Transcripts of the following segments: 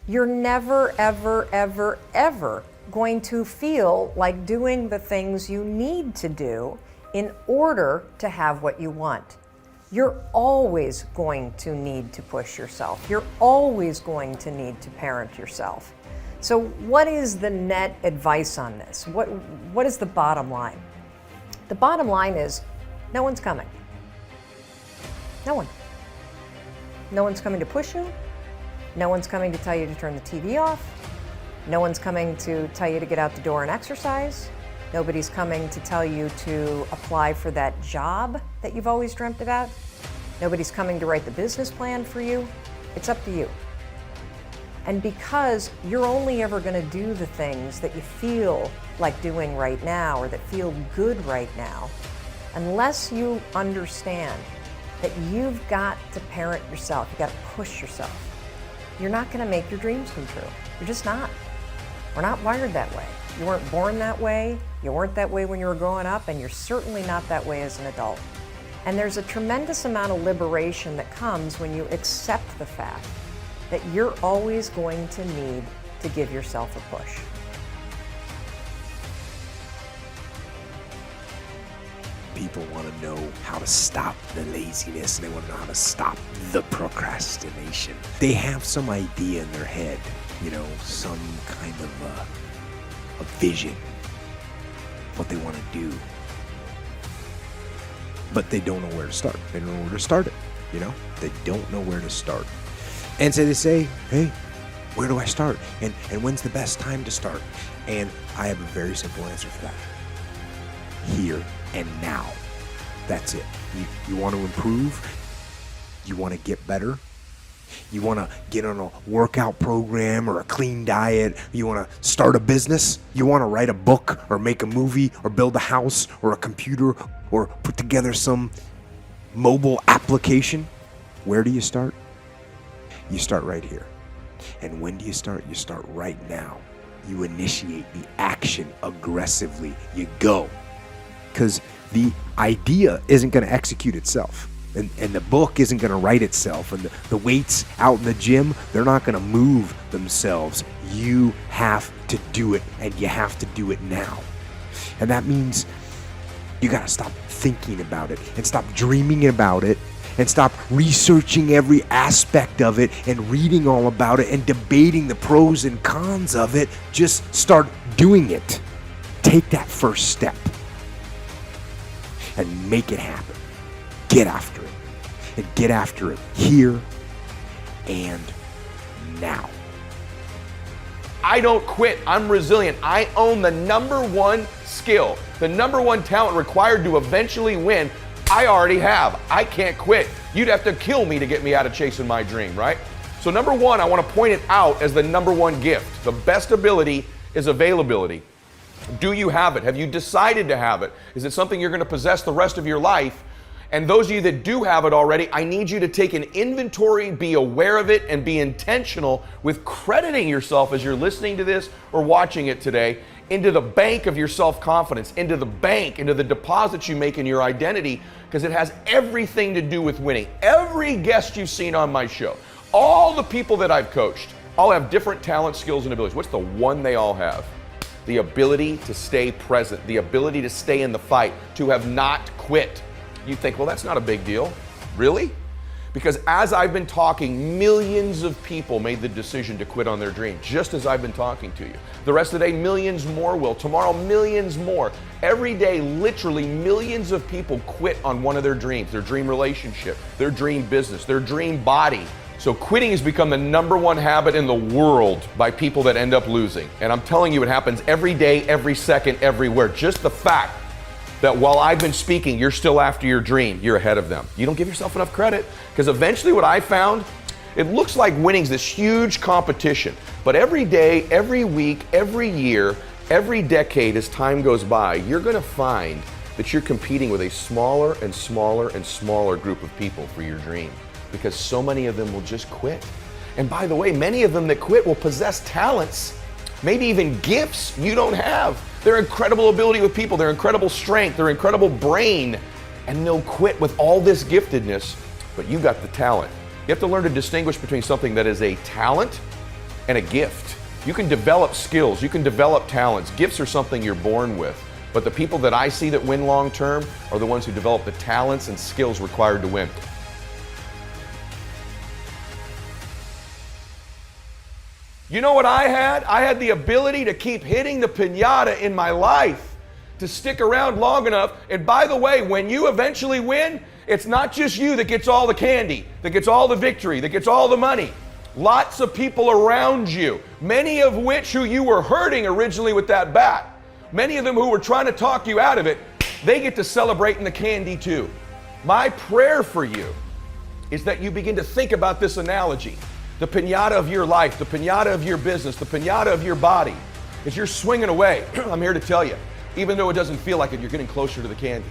You're never, ever, ever, ever going to feel like doing the things you need to do in order to have what you want. You're always going to need to push yourself. You're always going to need to parent yourself. So what is the net advice on this? What is the bottom line? The bottom line is no one's coming. No one. No one's coming to push you. No one's coming to tell you to turn the TV off. No one's coming to tell you to get out the door and exercise. Nobody's coming to tell you to apply for that job that you've always dreamt about. Nobody's coming to write the business plan for you. It's up to you. And because you're only ever going to do the things that you feel like doing right now or that feel good right now, unless you understand that you've got to parent yourself, you've got to push yourself, you're not going to make your dreams come true. You're just not. We're not wired that way. You weren't born that way, you weren't that way when you were growing up, and you're certainly not that way as an adult. And there's a tremendous amount of liberation that comes when you accept the fact that you're always going to need to give yourself a push. People want to know how to stop the laziness, and they want to know how to stop the procrastination. They have some idea in their head, some kind of a vision, what they want to do. But they don't know where to start. They don't know where to start it, They don't know where to start. And so they say, hey, where do I start? And when's the best time to start? And I have a very simple answer for that. Here and now. That's it. You want to improve? You want to get better? You want to get on a workout program or a clean diet? You want to start a business? You want to write a book or make a movie or build a house or a computer or put together some mobile application? Where do you start? You start right here. And when do you start? You start right now. You initiate the action aggressively. You go. Because the idea isn't going to execute itself. And the book isn't going to write itself. And the weights out in the gym, they're not going to move themselves. You have to do it, and you have to do it now. And that means you got to stop thinking about it and stop dreaming about it and stop researching every aspect of it and reading all about it and debating the pros and cons of it. Just start doing it. Take that first step and make it happen. Get after it. And get after it here and now. I don't quit. I'm resilient. I own the number one skill, the number one talent required to eventually win. I already have. I can't quit. You'd have to kill me to get me out of chasing my dream, right? So number one, I want to point it out as the number one gift. The best ability is availability. Do you have it? Have you decided to have it? Is it something you're going to possess the rest of your life? And those of you that do have it already, I need you to take an inventory, be aware of it, and be intentional with crediting yourself as you're listening to this or watching it today into the bank of your self-confidence, into the bank, into the deposits you make in your identity, because it has everything to do with winning. Every guest you've seen on my show, all the people that I've coached, all have different talents, skills, and abilities. What's the one they all have? The ability to stay present, the ability to stay in the fight, to have not quit. You think, well, that's not a big deal. Really? Because as I've been talking, millions of people made the decision to quit on their dream, just as I've been talking to you. The rest of the day, millions more will. Tomorrow, millions more. Every day, literally millions of people quit on one of their dreams, their dream relationship, their dream business, their dream body. So quitting has become the number one habit in the world by people that end up losing. And I'm telling you, it happens every day, every second, everywhere. Just the fact that while I've been speaking, you're still after your dream, you're ahead of them. You don't give yourself enough credit, because eventually what I found, it looks like winning's this huge competition. But every day, every week, every year, every decade as time goes by, you're gonna find that you're competing with a smaller and smaller and smaller group of people for your dream, because so many of them will just quit. And by the way, many of them that quit will possess talents, maybe even gifts you don't have. Their incredible ability with people, their incredible strength, their incredible brain, and they'll quit with all this giftedness, but you got the talent. You have to learn to distinguish between something that is a talent and a gift. You can develop skills, you can develop talents. Gifts are something you're born with. But the people that I see that win long term are the ones who develop the talents and skills required to win. You know what I had? I had the ability to keep hitting the piñata in my life, to stick around long enough. And by the way, when you eventually win, it's not just you that gets all the candy, that gets all the victory, that gets all the money. Lots of people around you, many of which who you were hurting originally with that bat, many of them who were trying to talk you out of it, they get to celebrate in the candy too. My prayer for you is that you begin to think about this analogy. The piñata of your life, the piñata of your business, the piñata of your body. As you're swinging away, I'm here to tell you, even though it doesn't feel like it, you're getting closer to the candy.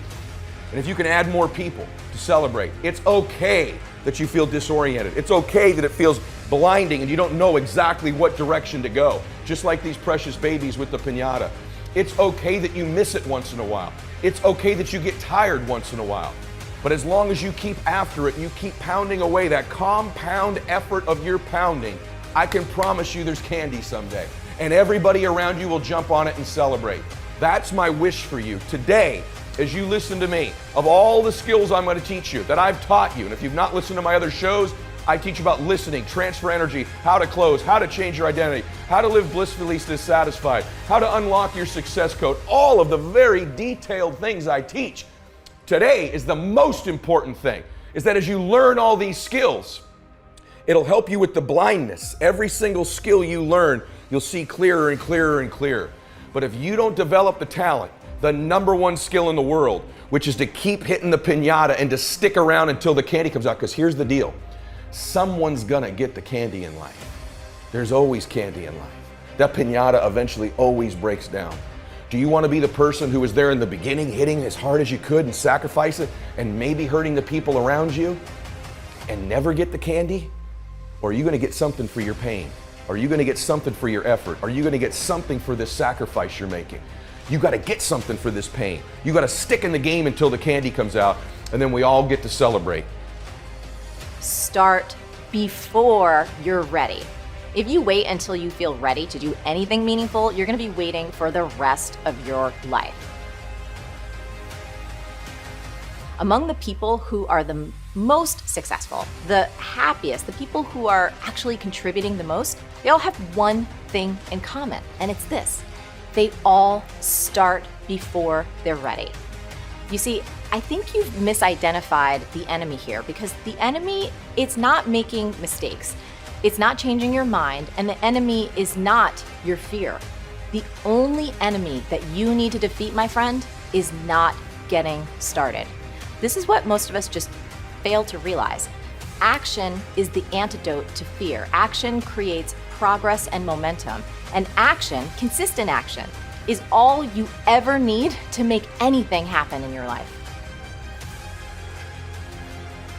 And if you can add more people to celebrate, it's okay that you feel disoriented. It's okay that it feels blinding and you don't know exactly what direction to go, just like these precious babies with the piñata. It's okay that you miss it once in a while. It's okay that you get tired once in a while. But as long as you keep after it, you keep pounding away that compound effort of your pounding, I can promise you there's candy someday. And everybody around you will jump on it and celebrate. That's my wish for you today as you listen to me. Of all the skills I'm going to teach you, that I've taught you, and if you've not listened to my other shows, I teach about listening, transfer energy, how to close, how to change your identity, how to live blissfully dissatisfied, how to unlock your success code, all of the very detailed things I teach. Today is the most important thing, is that as you learn all these skills, it'll help you with the blindness. Every single skill you learn, you'll see clearer and clearer and clearer. But if you don't develop the talent, the number one skill in the world, which is to keep hitting the piñata and to stick around until the candy comes out, because here's the deal. Someone's gonna get the candy in life. There's always candy in life. That piñata eventually always breaks down. Do you want to be the person who was there in the beginning, hitting as hard as you could and sacrifice it and maybe hurting the people around you and never get the candy? Or are you going to get something for your pain? Are you going to get something for your effort? Are you going to get something for this sacrifice you're making? You got to get something for this pain. You got to stick in the game until the candy comes out, and then we all get to celebrate. Start before you're ready. If you wait until you feel ready to do anything meaningful, you're going to be waiting for the rest of your life. Among the people who are the most successful, the happiest, the people who are actually contributing the most, they all have one thing in common, and it's this. They all start before they're ready. You see, I think you've misidentified the enemy here, because the enemy, it's not making mistakes. It's not changing your mind, and the enemy is not your fear. The only enemy that you need to defeat, my friend, is not getting started. This is what most of us just fail to realize. Action is the antidote to fear. Action creates progress and momentum. And action, consistent action, is all you ever need to make anything happen in your life.